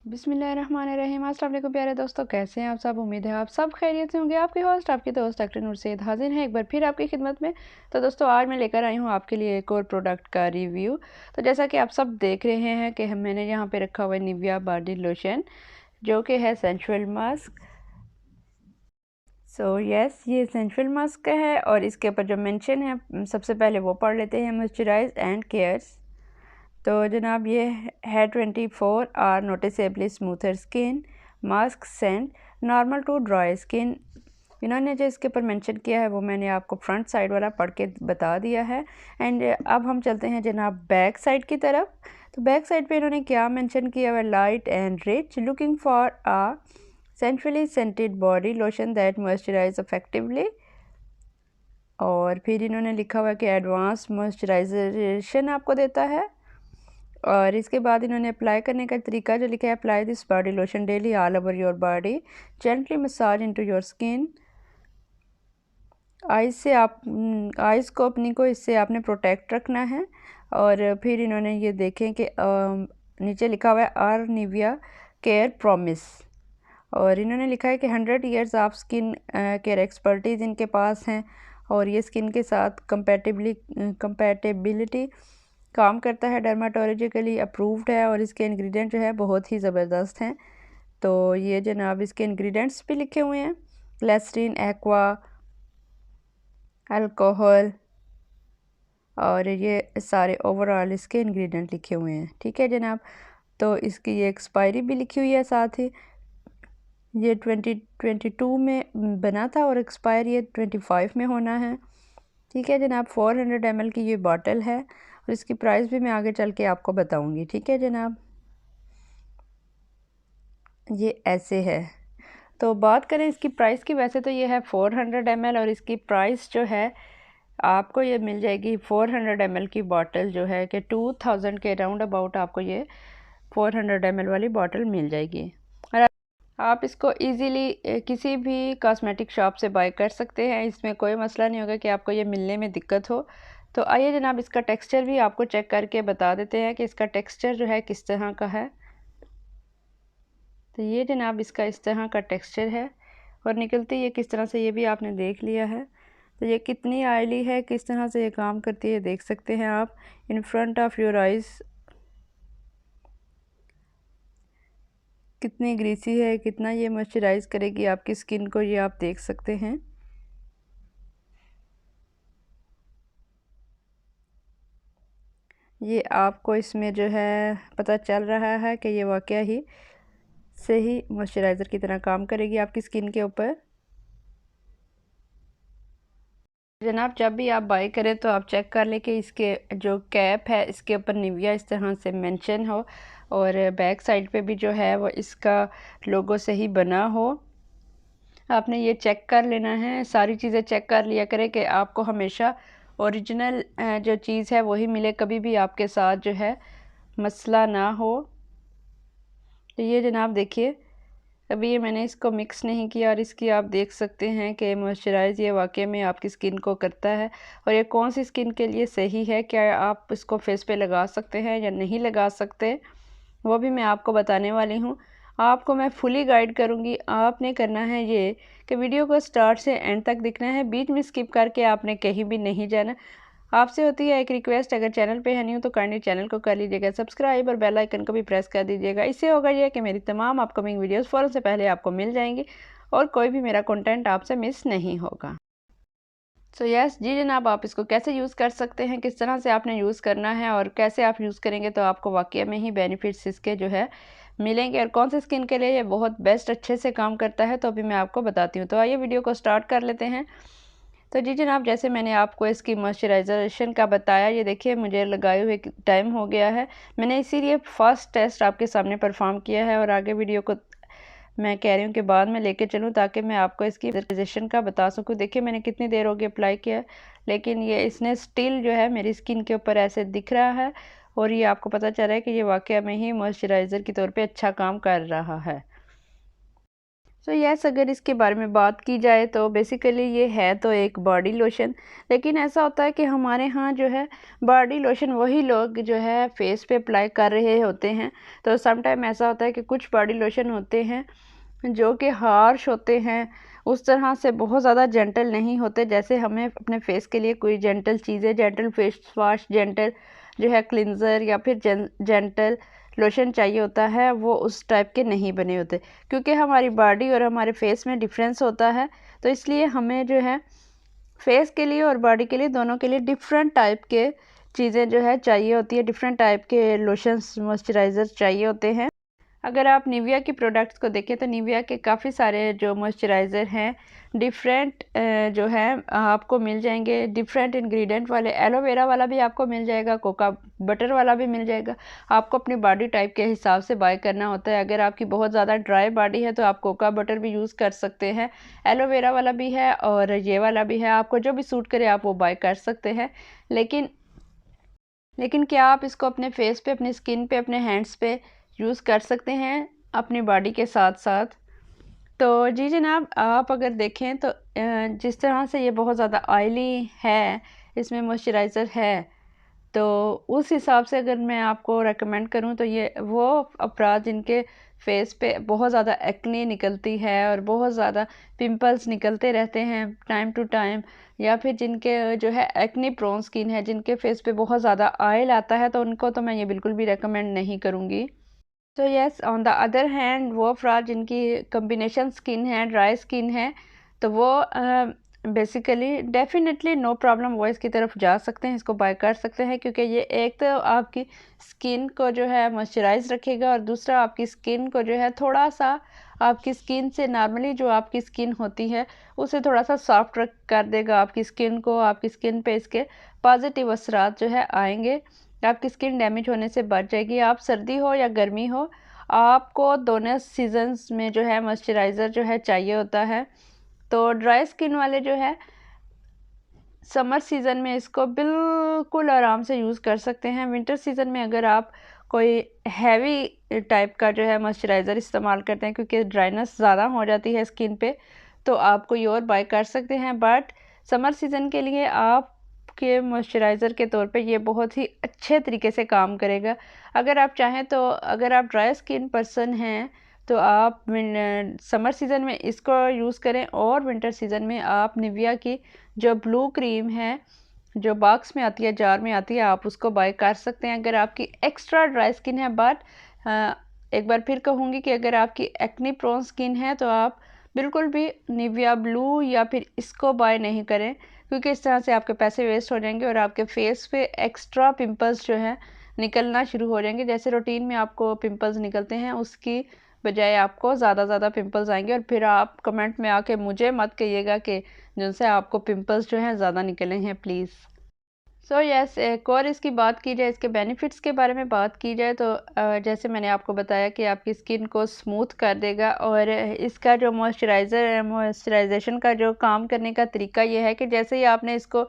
बिस्मिल्लाहिर्रहमानिर्रहीम। अस्सलाम वालेकुम प्यारे दोस्तों, कैसे हैं आप सब। उम्मीद है आप सब खैरियत से होंगे। आपके होस्ट आपकी दोस्त डॉक्टर नूरसैद हाजिर हैं एक बार फिर आपकी खिदमत में। तो दोस्तों आज मैं लेकर आई हूँ आपके लिए एक और प्रोडक्ट का रिव्यू। तो जैसा कि आप सब देख रहे हैं कि मैंने यहाँ पे रखा हुआ है निविया बॉडी लोशन, जो कि है सेंसुअल मास्क। ये सेंसुअल मास्क का है और इसके ऊपर जो मेंशन है सबसे पहले वो पढ़ लेते हैं, मॉइस्चराइज एंड केयर्स। तो जनाब ये है 24 hour noticeably smoother skin mask scent normal to dry skin. इन्होंने जो इसके ऊपर मेंशन किया है वो मैंने आपको फ्रंट साइड वाला पढ़ के बता दिया है। एंड अब हम चलते हैं जनाब बैक साइड की तरफ। तो बैक साइड पे इन्होंने क्या मेंशन किया हुआ है, light and rich looking for a centrally scented body lotion that moisturise effectively. और फिर इन्होंने लिखा हुआ है कि एडवांस मॉइस्चराइजेशन आपको देता है। और इसके बाद इन्होंने अप्लाई करने का तरीका जो लिखा है, apply this body lotion daily all over your body, gently massage into your skin. Eyes को अपनी को इससे आपने प्रोटेक्ट रखना है। और फिर इन्होंने ये देखें कि नीचे लिखा हुआ है आर निविया केयर प्रॉमिस। और इन्होंने लिखा है कि 100 years of skin care expertise इनके पास हैं और ये स्किन के साथ कंपैटिबिलिटी काम करता है, डर्माटोलॉजिकली अप्रूव्ड है और इसके इंग्रेडिएंट जो है बहुत ही ज़बरदस्त हैं। तो ये जनाब इसके इंग्रेडिएंट्स भी लिखे हुए हैं, ग्लिसरीन, एक्वा, अल्कोहल, और ये सारे ओवरऑल इसके इंग्रेडिएंट लिखे हुए हैं। ठीक है जनाब। तो इसकी ये एक्सपायरी भी लिखी हुई है साथ ही। ये 2022 में बना था और एक्सपायर ये 25 में होना है। ठीक है जनाब। 400 ml की ये बॉटल है और इसकी प्राइस भी मैं आगे चल के आपको बताऊंगी। ठीक है जनाब। ये ऐसे है। तो बात करें इसकी प्राइस की, वैसे तो ये है 400 ml और इसकी प्राइस जो है आपको ये मिल जाएगी 400 ml की बॉटल जो है कि 2000 के राउंड अबाउट आपको ये 400 ml वाली बॉटल मिल जाएगी। और आप इसको इजीली किसी भी कॉस्मेटिक शॉप से बाय कर सकते हैं। इसमें कोई मसला नहीं होगा कि आपको ये मिलने में दिक्कत हो। तो आइए जनाब इसका टेक्सचर भी आपको चेक करके बता देते हैं कि इसका टेक्सचर जो है किस तरह का है। तो ये जनाब इसका इस तरह का टेक्सचर है और निकलती ये किस तरह से ये भी आपने देख लिया है। तो ये कितनी ऑयली है, किस तरह से ये काम करती है देख सकते हैं आप in front of your eyes. कितनी ग्रीसी है, कितना ये मॉइस्चराइज करेगी आपकी स्किन को, ये आप देख सकते हैं। ये आपको इसमें जो है पता चल रहा है कि ये वाकया ही सही मॉइस्चराइज़र की तरह काम करेगी आपकी स्किन के ऊपर। जनाब जब भी आप बाई करें तो आप चेक कर लें कि इसके जो कैप है इसके ऊपर निविया इस तरह से मेंशन हो और बैक साइड पे भी जो है वो इसका लोगो सही बना हो। आपने ये चेक कर लेना है, सारी चीज़ें चेक कर लिया करें कि आपको हमेशा ओरिजिनल जो चीज़ है वही मिले, कभी भी आपके साथ जो है मसला ना हो। तो ये जनाब देखिए, अभी ये मैंने इसको मिक्स नहीं किया और इसकी आप देख सकते हैं कि मॉइस्चराइज़ ये वाकई में आपकी स्किन को करता है। और ये कौन सी स्किन के लिए सही है, क्या आप इसको फेस पे लगा सकते हैं या नहीं लगा सकते, वो भी मैं आपको बताने वाली हूँ। आपको मैं फुली गाइड करूँगी। आपने करना है ये कि वीडियो को स्टार्ट से एंड तक देखना है, बीच में स्किप करके आपने कहीं भी नहीं जाना। आपसे होती है एक रिक्वेस्ट, अगर चैनल पे है नहीं हो तो काइंडली चैनल को कर लीजिएगा सब्सक्राइब और बेल आइकन को भी प्रेस कर दीजिएगा। इससे होगा ये कि मेरी तमाम अपकमिंग वीडियोस फ़ौरन से पहले आपको मिल जाएंगी और कोई भी मेरा कंटेंट आपसे मिस नहीं होगा। सो यस जी जनाब, आप इसको कैसे यूज़ कर सकते हैं, किस तरह से आपने यूज़ करना है और कैसे आप यूज़ करेंगे तो आपको वाकई में ही बेनिफिट्स इसके जो है मिलेंगे और कौन से स्किन के लिए ये बहुत बेस्ट अच्छे से काम करता है तो अभी मैं आपको बताती हूँ। तो आइए वीडियो को स्टार्ट कर लेते हैं। तो जी जनाब, जैसे मैंने आपको इसकी मॉइस्चराइजेशन का बताया, ये देखिए मुझे लगाए हुए टाइम हो गया है। मैंने इसीलिए फ़र्स्ट टेस्ट आपके सामने परफॉर्म किया है और आगे वीडियो को मैं कह रही हूँ कि बाद में लेके चलूँ ताकि मैं आपको इसकी मॉइस्चराइजेशन का बता सकूँ। देखिए मैंने कितनी देर हो गई अप्लाई किया, लेकिन ये इसने स्टिल जो है मेरी स्किन के ऊपर ऐसे दिख रहा है और ये आपको पता चल रहा है कि ये वाकई में ही मॉइस्चराइज़र के तौर पर अच्छा काम कर रहा है। सो यस, अगर इसके बारे में बात की जाए तो बेसिकली ये है तो एक बॉडी लोशन, लेकिन ऐसा होता है कि हमारे यहाँ जो है बॉडी लोशन वही लोग जो है फेस पे अप्लाई कर रहे होते हैं। तो सम टाइम ऐसा होता है कि कुछ बॉडी लोशन होते हैं जो कि हार्श होते हैं, उस तरह से बहुत ज़्यादा जेंटल नहीं होते। जैसे हमें अपने फेस के लिए कोई जेंटल चीज़ें, जेंटल फेस वाश, जेंटल जो है क्लिनज़र या फिर जेंटल लोशन चाहिए होता है, वो उस टाइप के नहीं बने होते, क्योंकि हमारी बॉडी और हमारे फेस में डिफरेंस होता है। तो इसलिए हमें जो है फेस के लिए और बॉडी के लिए दोनों के लिए डिफरेंट टाइप के चीज़ें जो है चाहिए होती है, डिफरेंट टाइप के लोशंस, मॉइस्चराइज़र चाहिए होते हैं। अगर आप निविया की प्रोडक्ट्स को देखें तो निविया के काफ़ी सारे जो मॉइस्चराइज़र हैं डिफरेंट जो है आपको मिल जाएंगे, डिफरेंट इंग्रेडिएंट वाले। एलोवेरा वाला भी आपको मिल जाएगा, कोका बटर वाला भी मिल जाएगा। आपको अपनी बॉडी टाइप के हिसाब से बाय करना होता है। अगर आपकी बहुत ज़्यादा ड्राई बॉडी है तो आप कोका बटर भी यूज़ कर सकते हैं, एलोवेरा वाला भी है और ये वाला भी है। आपको जो भी सूट करे आप वो बाय कर सकते हैं। लेकिन क्या आप इसको अपने फेस पे, अपनी स्किन पे, अपने हैंड्स पे यूज़ कर सकते हैं अपनी बॉडी के साथ साथ? तो जी जनाब, आप अगर देखें तो जिस तरह से ये बहुत ज़्यादा ऑयली है, इसमें मॉइस्चराइज़र है, तो उस हिसाब से अगर मैं आपको रेकमेंड करूं तो ये वो अफराद जिनके फेस पे बहुत ज़्यादा एक्ने निकलती है और बहुत ज़्यादा पिंपल्स निकलते रहते हैं टाइम टू टाइम, या फिर जिनके जो है एक्ने प्रोन स्किन है, जिनके फेस पे बहुत ज़्यादा ऑयल आता है, तो उनको तो मैं ये बिल्कुल भी रेकमेंड नहीं करूँगी। तो yes, on the other hand वो अफराद जिनकी कम्बिनेशन स्किन है, ड्राई स्किन है, तो वो बेसिकली डेफिनेटली नो प्रॉब्लम, वो इसकी तरफ जा सकते हैं, इसको बाय कर सकते हैं, क्योंकि ये एक तो आपकी स्किन को जो है मॉइस्चराइज रखेगा और दूसरा आपकी स्किन को जो है थोड़ा सा आपकी स्किन से नॉर्मली जो आपकी स्किन होती है उसे थोड़ा सा सॉफ्ट कर देगा आपकी स्किन को। आपकी स्किन पे इसके पॉजिटिव असरात जो है आएंगे, आपकी स्किन डैमेज होने से बच जाएगी। आप सर्दी हो या गर्मी हो, आपको दोनों सीजन्स में जो है मॉइस्चराइज़र जो है चाहिए होता है। तो ड्राई स्किन वाले जो है समर सीज़न में इसको बिल्कुल आराम से यूज़ कर सकते हैं। विंटर सीज़न में अगर आप कोई हैवी टाइप का जो है मॉइस्चराइज़र इस्तेमाल करते हैं, क्योंकि ड्राइनेस ज़्यादा हो जाती है स्किन पे, तो आप कोई और बाय कर सकते हैं। बट समर सीज़न के लिए आप के मॉइस्चराइज़र के तौर पे ये बहुत ही अच्छे तरीके से काम करेगा। अगर आप चाहें तो, अगर आप ड्राई स्किन पर्सन हैं तो आप समर सीज़न में इसको यूज़ करें, और विंटर सीज़न में आप निविया की जो ब्लू क्रीम है, जो बॉक्स में आती है, जार में आती है, आप उसको बाय कर सकते हैं अगर आपकी एक्स्ट्रा ड्राई स्किन है। बट एक बार फिर कहूँगी कि अगर आपकी एक्ने प्रोन स्किन है तो आप बिल्कुल भी निविया ब्लू या फिर इसको बाय नहीं करें, क्योंकि इस तरह से आपके पैसे वेस्ट हो जाएंगे और आपके फेस पे एक्स्ट्रा पिंपल्स जो है निकलना शुरू हो जाएंगे। जैसे रूटीन में आपको पिंपल्स निकलते हैं उसकी बजाय आपको ज़्यादा पिंपल्स आएंगे, और फिर आप कमेंट में आके मुझे मत कहिएगा कि जिनसे आपको पिंपल्स जो हैं ज़्यादा निकले हैं, प्लीज़। सो यस, एक और इसकी बात की जाए, इसके बेनिफिट्स के बारे में बात की जाए तो जैसे मैंने आपको बताया कि आपकी स्किन को स्मूथ कर देगा, और इसका जो मॉइस्चराइजेशन का जो काम करने का तरीका ये है कि जैसे ही आपने इसको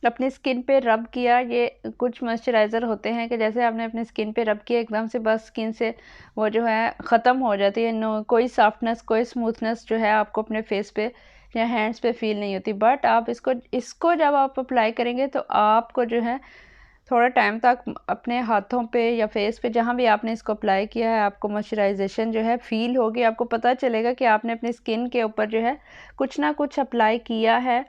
अपनी स्किन पे रब किया, ये कुछ मॉइस्चराइज़र होते हैं कि जैसे आपने अपनी स्किन पे रब किया एकदम से बस स्किन से वो जो है ख़त्म हो जाती है, नो कोई सॉफ्टनेस, कोई स्मूथनेस जो है आपको अपने फेस पे या हैंड्स पे फील नहीं होती। बट आप इसको जब आप अप्लाई करेंगे तो आपको जो है थोड़ा टाइम तक अपने हाथों पे या फेस पे जहाँ भी आपने इसको अप्लाई किया है, आपको मॉइस्चराइजेशन जो है फील होगी। आपको पता चलेगा कि आपने अपनी स्किन के ऊपर जो है कुछ ना कुछ अप्लाई किया है।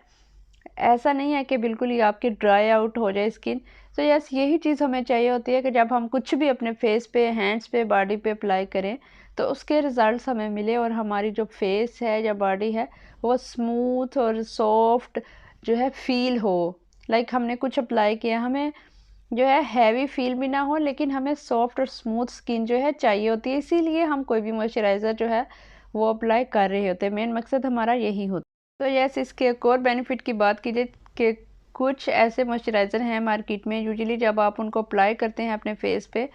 ऐसा नहीं है कि बिल्कुल ही आपकी ड्राई आउट हो जाए स्किन। तो यस, यही चीज़ हमें चाहिए होती है कि जब हम कुछ भी अपने फेस पे, हैंड्स पे, बॉडी पे अप्लाई करें तो उसके रिज़ल्ट्स हमें मिले और हमारी जो फेस है या बॉडी है वो स्मूथ और सॉफ्ट जो है फील हो। लाइक हमने कुछ अप्लाई किया, हमें जो है हैवी फील भी ना हो, लेकिन हमें सॉफ्ट और स्मूथ स्किन जो है चाहिए होती है। इसीलिए हम कोई भी मॉइस्चराइज़र जो है वो अप्लाई कर रहे होते हैं। मेन मकसद हमारा यही होता है। तो यस, इसके एक और बेनिफिट की बात कीजिए कि कुछ ऐसे मॉइस्चराइज़र हैं मार्केट में, यूजुअली जब आप उनको अप्लाई करते हैं अपने फेस पे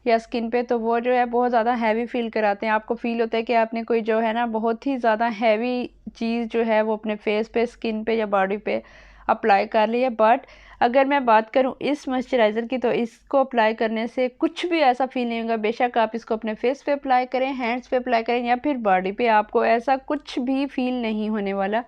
या स्किन पे तो वो जो है बहुत ज़्यादा हैवी फील कराते हैं। आपको फील होता है कि आपने कोई जो है ना बहुत ही ज़्यादा हैवी चीज़ जो है वो अपने फेस पे, स्किन पे या बॉडी पे अप्लाई कर लिया। बट अगर मैं बात करूं इस मॉइस्चराइज़र की, तो इसको अप्लाई करने से कुछ भी ऐसा फील नहीं होगा। बेशक आप इसको अपने फेस पे अप्लाई करें, हैंड्स पे अप्लाई करें या फिर बॉडी पे, आपको ऐसा कुछ भी फील नहीं होने वाला।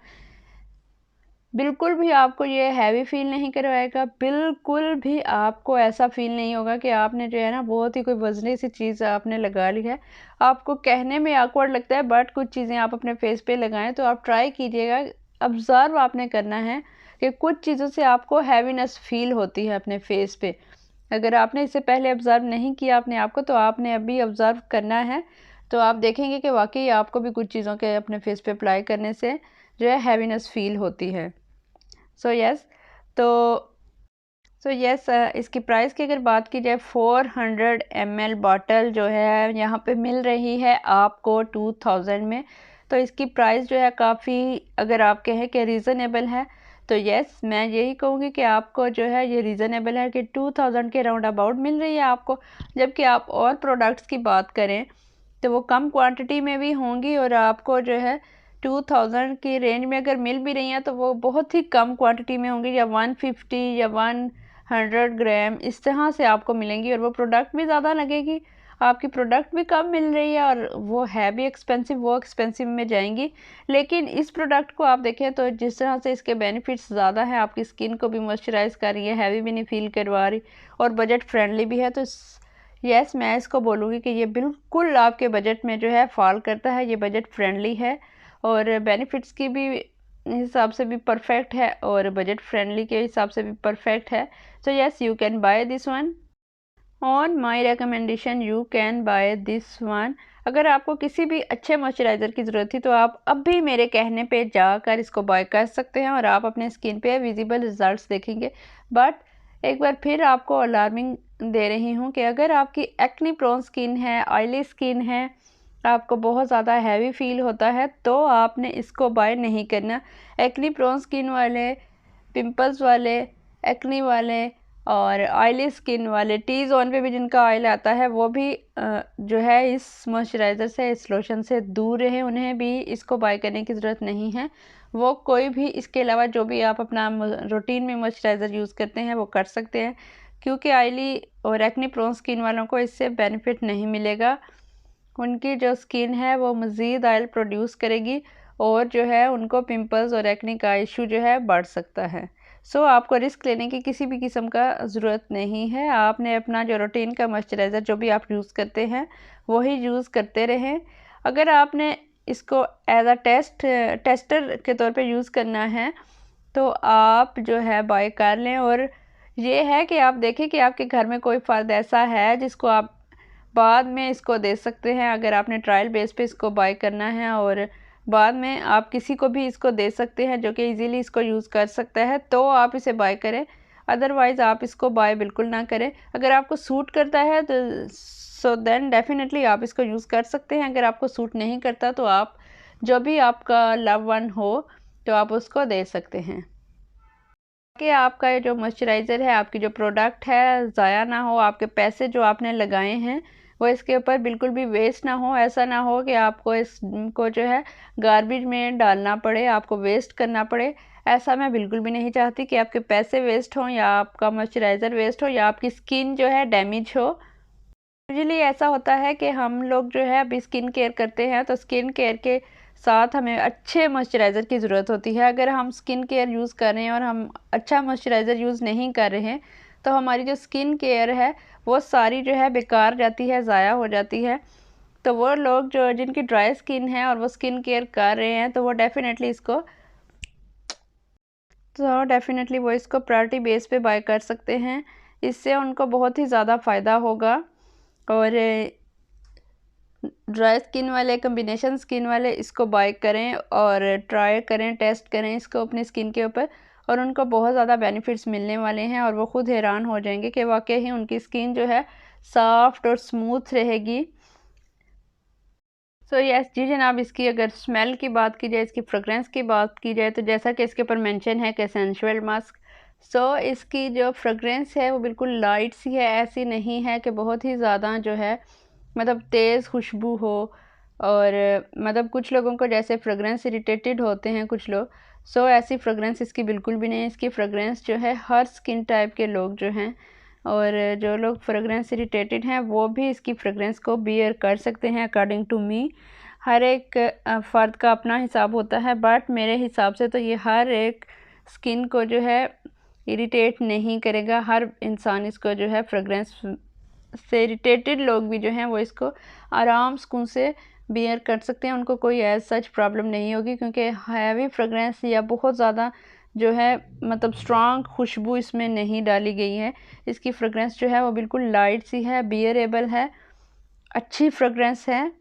बिल्कुल भी आपको ये हैवी फील नहीं करवाएगा, बिल्कुल भी आपको ऐसा फील नहीं होगा कि आपने जो है ना बहुत ही कोई वजनी सी चीज़ आपने लगा ली है। आपको कहने में ऑकवर्ड लगता है, बट कुछ चीज़ें आप अपने फेस पे लगाएं तो आप ट्राई कीजिएगा। ऑब्ज़र्व आपने करना है कि कुछ चीज़ों से आपको हैवीनेस फील होती है अपने फेस पे। अगर आपने इससे पहले ऑब्ज़र्व नहीं किया अपने आप को, तो आपने अभी ऑब्ज़र्व करना है। तो आप देखेंगे कि वाकई आपको भी कुछ चीज़ों के अपने फेस पे अप्लाई करने से जो है हैवीनेस फील होती है। सो यस तो इसकी प्राइस की अगर बात की जाए, 400 ml बॉटल जो है यहाँ पे मिल रही है आपको 2000 में। तो इसकी प्राइस जो है काफ़ी, अगर आप कहें कि रीज़नेबल है, तो यस मैं यही कहूँगी कि आपको जो है ये रीज़नेबल है कि 2000 के राउंड अबाउट मिल रही है आपको। जबकि आप और प्रोडक्ट्स की बात करें तो वो कम क्वांटिटी में भी होंगी और आपको जो है 2000 की रेंज में अगर मिल भी रही हैं तो वो बहुत ही कम क्वांटिटी में होंगी, या 150 या 100 ग्राम इस तरह से आपको मिलेंगी। और वो प्रोडक्ट भी ज़्यादा लगेगी, आपकी प्रोडक्ट भी कम मिल रही है और वो है भी एक्सपेंसिव, वो एक्सपेंसिव में जाएंगी। लेकिन इस प्रोडक्ट को आप देखें तो जिस तरह से इसके बेनिफिट्स ज़्यादा हैं, आपकी स्किन को भी मॉइस्चराइज कर रही है, हैवी भी नहीं फील करवा रही और बजट फ्रेंडली भी है, तो यस मैं इसको बोलूँगी कि ये बिल्कुल आपके बजट में जो है फॉल करता है। ये बजट फ्रेंडली है और बेनिफिट्स की भी हिसाब से भी परफेक्ट है और बजट फ्रेंडली के हिसाब से भी परफेक्ट है। So yes you can by this one on my recommendation, you can by this one. अगर आपको किसी भी अच्छे मॉइस्चराइज़र की ज़रूरत थी तो आप अब भी मेरे कहने पे जाकर इसको बाय कर सकते हैं और आप अपने स्किन पे विजिबल रिजल्ट्स देखेंगे। बट एक बार फिर आपको अलार्मिंग दे रही हूँ कि अगर आपकी एक्ने प्रोन स्किन है, ऑयली स्किन है, आपको बहुत ज़्यादा हैवी फील होता है, तो आपने इसको बाय नहीं करना। एक्ने प्रोन स्किन वाले, पिंपल्स वाले, एक्ने वाले और ऑयली स्किन वाले, टी जोन पे भी जिनका ऑयल आता है, वो भी जो है इस मॉइस्चराइज़र से, इस लोशन से दूर रहें। उन्हें भी इसको बाय करने की ज़रूरत नहीं है। वो कोई भी इसके अलावा जो भी आप अपना रूटीन में मॉइस्चराइज़र यूज़ करते हैं वो कर सकते हैं, क्योंकि ऑयली और एक्ने प्रोन स्किन वालों को इससे बेनिफिट नहीं मिलेगा। उनकी जो स्किन है वो मज़ीद ऑयल प्रोड्यूस करेगी और जो है उनको पिंपल्स और एक्ने का इशू जो है बढ़ सकता है। सो आपको रिस्क लेने की किसी भी किस्म का ज़रूरत नहीं है। आपने अपना जो रूटीन का मॉइस्चराइज़र जो भी आप यूज़ करते हैं वही यूज़ करते रहें। अगर आपने इसको एज अ टेस्टर के तौर पे यूज़ करना है तो आप जो है बाय कर लें। और ये है कि आप देखें कि आपके घर में कोई फ़र्द ऐसा है जिसको आप बाद में इसको दे सकते हैं। अगर आपने ट्रायल बेस पे इसको बाय करना है और बाद में आप किसी को भी इसको दे सकते हैं जो कि इजीली इसको यूज़ कर सकता है, तो आप इसे बाय करें। अदरवाइज़ आप इसको बाय बिल्कुल ना करें। अगर आपको सूट करता है तो सो देन डेफिनेटली आप इसको यूज़ कर सकते हैं। अगर आपको सूट नहीं करता तो आप जो भी आपका लव वन हो तो आप उसको दे सकते हैं, कि आपका ये जो मॉइस्चराइज़र है, आपकी जो प्रोडक्ट है, ज़ाया ना हो। आपके पैसे जो आपने लगाए हैं वो इसके ऊपर बिल्कुल भी वेस्ट ना हो। ऐसा ना हो कि आपको इसको जो है गार्बेज में डालना पड़े, आपको वेस्ट करना पड़े। ऐसा मैं बिल्कुल भी नहीं चाहती कि आपके पैसे वेस्ट हों या आपका मॉइस्चराइज़र वेस्ट हो या आपकी स्किन जो है डैमेज हो। यूजुअली ऐसा होता है कि हम लोग जो है अभी स्किन केयर करते हैं तो स्किन केयर के साथ हमें अच्छे मॉइस्चराइज़र की ज़रूरत होती है। अगर हम स्किन केयर यूज़ कर रहे हैं और हम अच्छा मॉइस्चराइज़र यूज़ नहीं कर रहे हैं तो हमारी जो स्किन केयर है वो सारी जो है बेकार जाती है, ज़ाया हो जाती है। तो वो लोग जो जिनकी ड्राई स्किन है और वो स्किन केयर कर रहे हैं तो वो डेफ़िनेटली वो इसको प्रायोरिटी बेस पे बाय कर सकते हैं। इससे उनको बहुत ही ज़्यादा फ़ायदा होगा। और ड्राई स्किन वाले, कम्बिनेशन स्किन वाले इसको बाय करें और ट्राई करें, टेस्ट करें इसको अपनी स्किन के ऊपर, और उनको बहुत ज़्यादा बेनिफिट्स मिलने वाले हैं और वो ख़ुद हैरान हो जाएंगे कि वाकई ही उनकी स्किन जो है सॉफ्ट और स्मूथ रहेगी। सो यस जी जनाब, इसकी अगर स्मेल की बात की जाए, इसकी फ्रेगरेंस की बात की जाए, तो जैसा कि इसके ऊपर मेंशन है कि सेंसुअल मस्क, इसकी जो फ्रेगरेंस है वो बिल्कुल लाइट सी है। ऐसी नहीं है कि बहुत ही ज़्यादा जो है मतलब तेज़ खुशबू हो। और मतलब कुछ लोगों को जैसे फ्रेगरेंस इरिटेटेड होते हैं कुछ लोग, सो ऐसी फ्रेगरेंस इसकी बिल्कुल भी नहीं है। इसकी फ्रेगरेंस जो है हर स्किन टाइप के लोग जो हैं और जो लोग फ्रेगरेंस इरिटेटेड हैं वो भी इसकी फ्रेगरेंस को बियर कर सकते हैं अकॉर्डिंग टू मी। हर एक फ़र्द का अपना हिसाब होता है, बट मेरे हिसाब से तो ये हर एक स्किन को जो है इरिटेट नहीं करेगा। हर इंसान इसको जो है फ्रेगरेंस से इरिटेटेड लोग भी जो हैं वो इसको आराम सुकून से बियर कर सकते हैं, उनको कोई एज सच प्रॉब्लम नहीं होगी, क्योंकि हैवी फ्रेगरेंस या बहुत ज़्यादा जो है मतलब स्ट्रॉन्ग खुशबू इसमें नहीं डाली गई है। इसकी फ्रेगरेंस जो है वो बिल्कुल लाइट सी है, बियरेबल है, अच्छी फ्रेगरेंस है।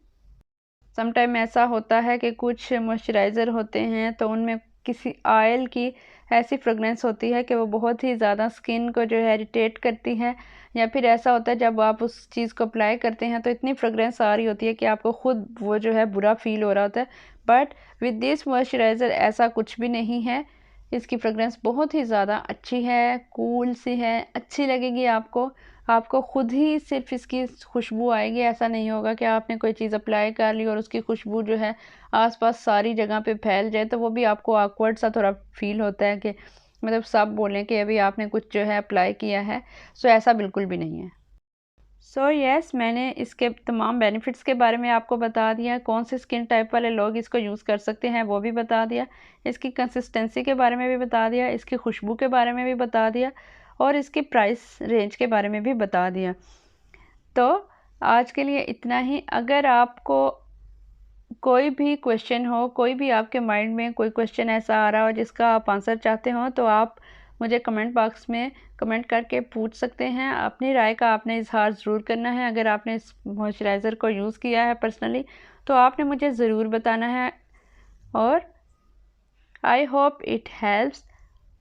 समटाइम ऐसा होता है कि कुछ मॉइस्चराइज़र होते हैं तो उनमें किसी ऑयल की ऐसी फ्रेगरेंस होती है कि वो बहुत ही ज़्यादा स्किन को जो है इरिटेट करती है, या फिर ऐसा होता है जब आप उस चीज़ को अप्लाई करते हैं तो इतनी फ्रेगरेंस आ रही होती है कि आपको ख़ुद वो जो है बुरा फील हो रहा होता है। बट विद दिस मॉइस्चराइज़र ऐसा कुछ भी नहीं है। इसकी फ्रेगरेंस बहुत ही ज़्यादा अच्छी है, कूल सी है, अच्छी लगेगी आपको। आपको ख़ुद ही सिर्फ इसकी खुशबू आएगी, ऐसा नहीं होगा कि आपने कोई चीज़ अप्लाई कर ली और उसकी खुशबू जो है आसपास सारी जगह पे फैल जाए, तो वो भी आपको ऑकवर्ड सा थोड़ा फील होता है कि मतलब सब बोलें कि अभी आपने कुछ जो है अप्लाई किया है। सो ऐसा बिल्कुल भी नहीं है। सो यस, मैंने इसके तमाम बेनिफिट्स के बारे में आपको बता दिया, कौन से स्किन टाइप वाले लोग इसको यूज़ कर सकते हैं वो भी बता दिया, इसकी कंसिस्टेंसी के बारे में भी बता दिया, इसकी खुशबू के बारे में भी बता दिया और इसकी प्राइस रेंज के बारे में भी बता दिया। तो आज के लिए इतना ही। अगर आपको कोई भी क्वेश्चन हो, कोई भी आपके माइंड में कोई क्वेश्चन ऐसा आ रहा हो जिसका आप आंसर चाहते हो, तो आप मुझे कमेंट बॉक्स में कमेंट करके पूछ सकते हैं। अपनी राय का आपने इजहार ज़रूर करना है। अगर आपने इस मॉइस्चराइज़र को यूज़ किया है पर्सनली तो आपने मुझे ज़रूर बताना है और आई होप इट हेल्प्स।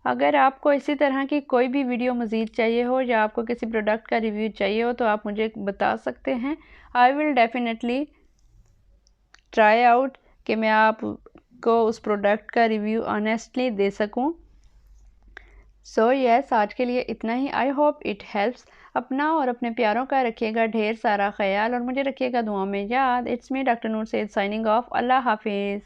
अगर आपको इसी तरह की कोई भी वीडियो मज़ीद चाहिए हो या आपको किसी प्रोडक्ट का रिव्यू चाहिए हो तो आप मुझे बता सकते हैं। I will definitely try out कि मैं आपको उस प्रोडक्ट का रिव्यू ऑनेस्टली दे सकूं। सो यस, आज के लिए इतना ही। I hope it helps. अपना और अपने प्यारों का रखिएगा ढेर सारा ख्याल और मुझे रखिएगा दुआ में याद। It's me doctor Noor Syed signing off. अल्लाह हाफिज़।